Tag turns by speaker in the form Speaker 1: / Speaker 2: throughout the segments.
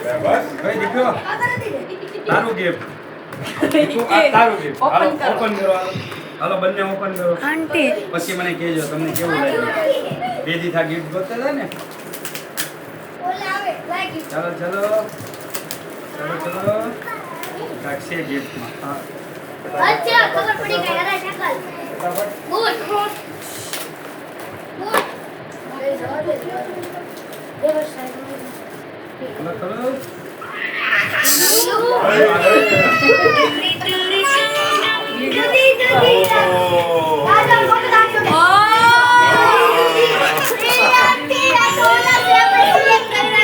Speaker 1: બસ
Speaker 2: ભાઈ દીકરો તારું ગિફ્ટ તારું ગિફ્ટ હાલો ઓપન કરો હાલો બંને ઓપન કરો
Speaker 3: આંટી
Speaker 2: પછી મને કહેજો તમને કેવું લાગ્યું બે દી થા ગિફ્ટ ગોતતા હતા ને ચાલો ચાલો ચાલો ચાલો કાક છે ગિફ્ટમાં હા
Speaker 4: अच्छा खबर पड़ी गई अरे शक्ल बूट बूट
Speaker 2: ચલો
Speaker 4: जल्दी जल्दी आजा फोटो डालो तेरा थोड़ा से अपने सिलेक्ट करना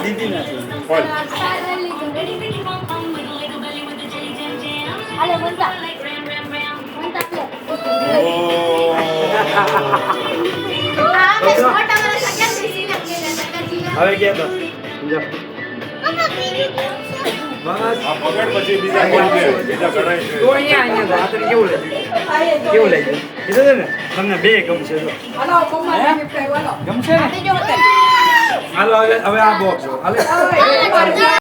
Speaker 2: દીદી નથી
Speaker 1: બોલ
Speaker 4: अरे बनता बनता ले छोटा वाला सजा सिलेक्ट करना
Speaker 2: હવે કે તો સમજો બસ
Speaker 1: આ પકડ પછી બીજા કોણ છે બીજા ઘણા છે
Speaker 2: તો અહીંયા રાત્રે કેવું લાગ્યું કીધું છે ને તમને બે ગમશે જો ગમશે ને
Speaker 4: जो होता है
Speaker 2: હાલો હવે આ બોક્સ હાલો